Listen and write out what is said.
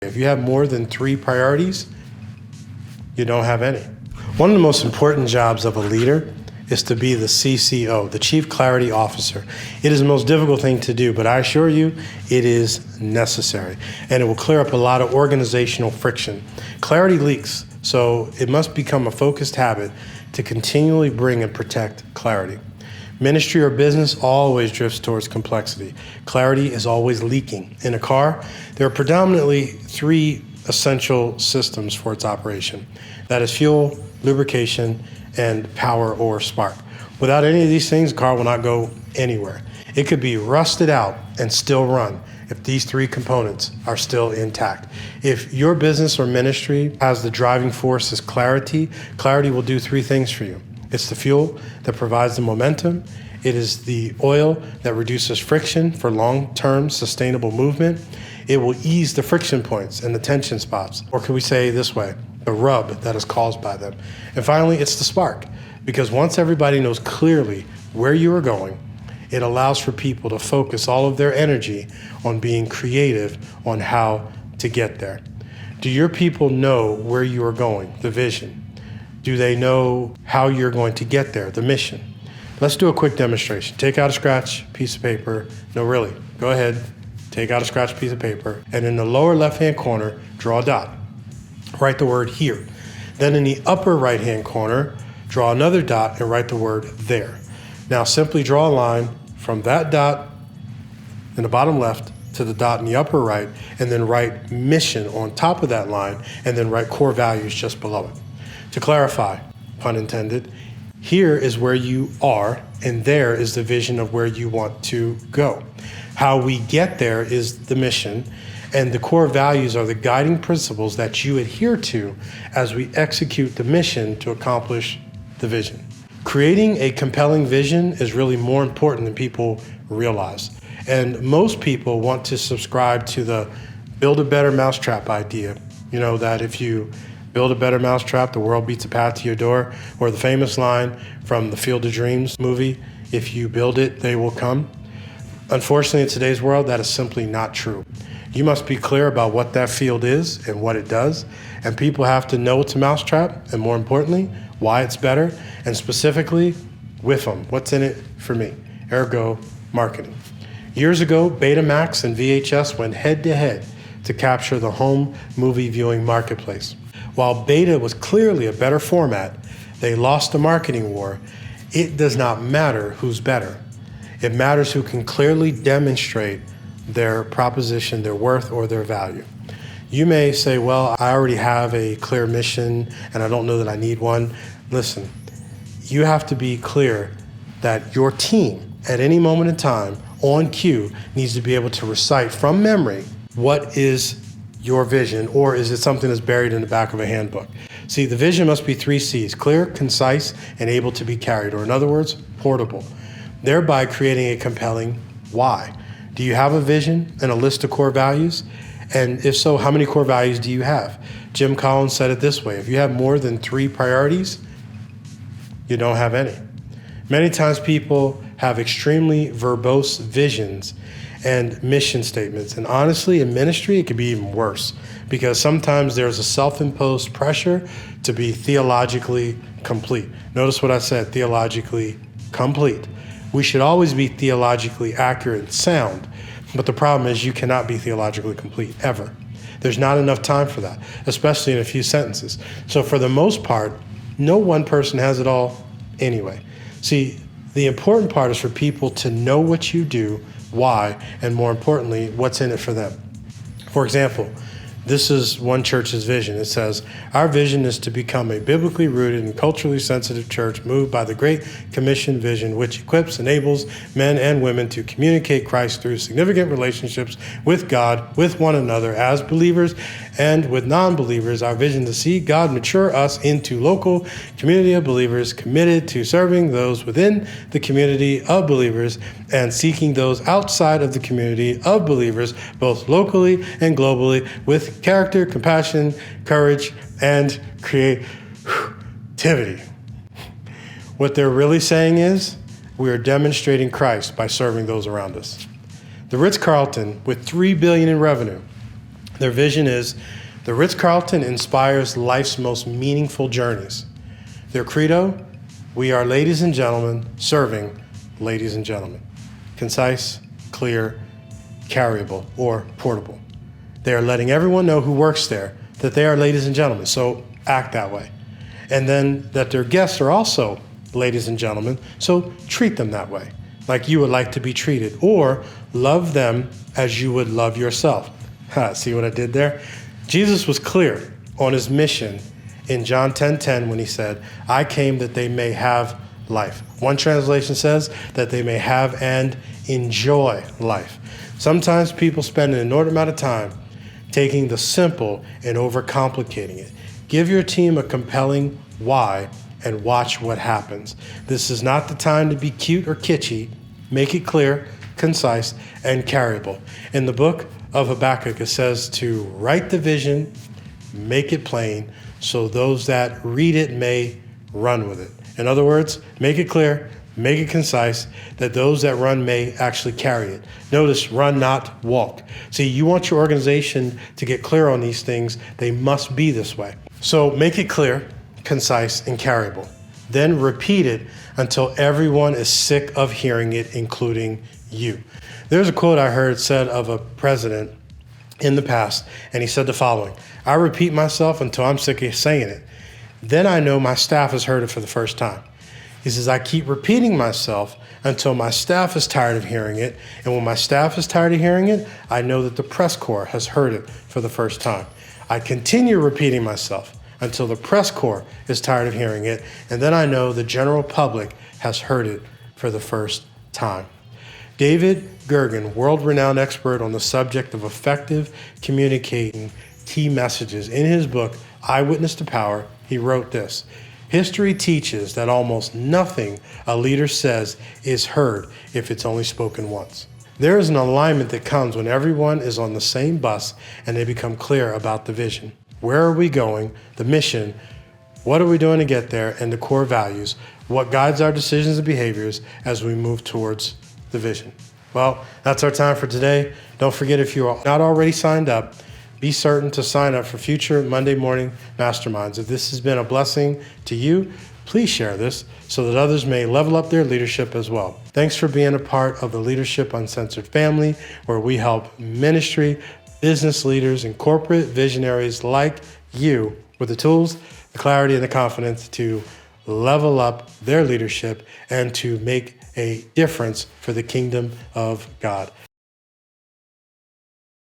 If you have more than 3 priorities, you don't have any. One of the most important jobs of a leader is to be the CCO, the Chief Clarity Officer. It is the most difficult thing to do, but I assure you, it is necessary. And it will clear up a lot of organizational friction. Clarity leaks, so it must become a focused habit to continually bring and protect clarity. Ministry or business always drifts towards complexity. Clarity is always leaking. In a car, there are predominantly 3 essential systems for its operation. That is fuel, lubrication, and power or spark. Without any of these things, the car will not go anywhere. It could be rusted out and still run if these 3 components are still intact. If your business or ministry has the driving force as clarity, clarity will do 3 things for you. It's the fuel that provides the momentum. It is the oil that reduces friction for long-term sustainable movement. It will ease the friction points and the tension spots, or can we say this way, the rub that is caused by them. And finally, it's the spark, because once everybody knows clearly where you are going, it allows for people to focus all of their energy on being creative on how to get there. Do your people know where you are going, the vision? Do they know how you're going to get there, the mission? Let's do a quick demonstration. Take out a scratch piece of paper. No, really, go ahead. Take out a scratch piece of paper, and in the lower left-hand corner, draw a dot. Write the word here. Then in the upper right-hand corner, draw another dot and write the word there. Now simply draw a line from that dot in the bottom left to the dot in the upper right, and then write mission on top of that line, and then write core values just below it. To clarify, pun intended, here is where you are, and there is the vision of where you want to go. How we get there is the mission, and the core values are the guiding principles that you adhere to as we execute the mission to accomplish the vision. Creating a compelling vision is really more important than people realize. And most people want to subscribe to the build a better mousetrap idea. You know, that if you build a better mousetrap, the world beats a path to your door. Or the famous line from the Field of Dreams movie, if you build it, they will come. Unfortunately, in today's world, that is simply not true. You must be clear about what that field is and what it does. And people have to know it's a mousetrap, and more importantly, why it's better, and specifically, with them. What's in it for me? Ergo, marketing. Years ago, Betamax and VHS went head to head to capture the home movie viewing marketplace. While Beta was clearly a better format, they lost the marketing war. It does not matter who's better. It matters who can clearly demonstrate their proposition, their worth, or their value. You may say, well, I already have a clear mission and I don't know that I need one. Listen, you have to be clear that your team at any moment in time on cue needs to be able to recite from memory what is your vision, or is it something that's buried in the back of a handbook? See, the vision must be 3 C's: clear, concise, and able to be carried, or in other words, portable, thereby creating a compelling why. Do you have a vision and a list of core values? And if so, how many core values do you have? Jim Collins said it this way: if you have more than 3 priorities, you don't have any. Many times people have extremely verbose visions and mission statements. And honestly, in ministry, it could be even worse, because sometimes there's a self-imposed pressure to be theologically complete. Notice what I said, theologically complete. We should always be theologically accurate and sound, but the problem is you cannot be theologically complete, ever. There's not enough time for that, especially in a few sentences. So for the most part, no one person has it all anyway. See, the important part is for people to know what you do, why, and more importantly, what's in it for them. For example, this is one church's vision. It says, our vision is to become a biblically rooted and culturally sensitive church moved by the Great Commission vision, which equips, enables men and women to communicate Christ through significant relationships with God, with one another as believers, and with non-believers. Our vision is to see God mature us into local community of believers committed to serving those within the community of believers and seeking those outside of the community of believers, both locally and globally, with character, compassion, courage, and creativity. What they're really saying is, we are demonstrating Christ by serving those around us. The Ritz-Carlton, with $3 billion in revenue, Their vision is, the Ritz-Carlton inspires life's most meaningful journeys. Their credo, we are ladies and gentlemen serving ladies and gentlemen. Concise, clear, carryable, or portable. They are letting everyone know who works there that they are ladies and gentlemen, so act that way. And then that their guests are also ladies and gentlemen, so treat them that way, like you would like to be treated, or love them as you would love yourself. See what I did there? Jesus was clear on his mission in John 10:10 when he said, I came that they may have life. One translation says that they may have and enjoy life. Sometimes people spend an inordinate amount of time taking the simple and overcomplicating it. Give your team a compelling why and watch what happens. This is not the time to be cute or kitschy. Make it clear, concise, and carryable. In the book of Habakkuk, it says to write the vision, make it plain, so those that read it may run with it. In other words, make it clear, make it concise, that those that run may actually carry it. Notice, run, not walk. See, you want your organization to get clear on these things. They must be this way. So make it clear, concise, and carryable. Then repeat it until everyone is sick of hearing it, including you. There's a quote I heard said of a president in the past, and he said the following, I repeat myself until I'm sick of saying it. Then I know my staff has heard it for the first time. He says, I keep repeating myself until my staff is tired of hearing it. And when my staff is tired of hearing it, I know that the press corps has heard it for the first time. I continue repeating myself until the press corps is tired of hearing it. And then I know the general public has heard it for the first time. David Gergen, world-renowned expert on the subject of effective communicating key messages, in his book, Eyewitness to Power, he wrote this: history teaches that almost nothing a leader says is heard if it's only spoken once. There is an alignment that comes when everyone is on the same bus and they become clear about the vision. Where are we going? The mission. What are we doing to get there? And the core values. What guides our decisions and behaviors as we move towards the vision. Well, that's our time for today. Don't forget, if you are not already signed up, be certain to sign up for future Monday morning masterminds. If this has been a blessing to you, please share this so that others may level up their leadership as well. Thanks for being a part of the Leadership Uncensored family, where we help ministry, business leaders, and corporate visionaries like you with the tools, the clarity, and the confidence to level up their leadership and to make a difference for the kingdom of God.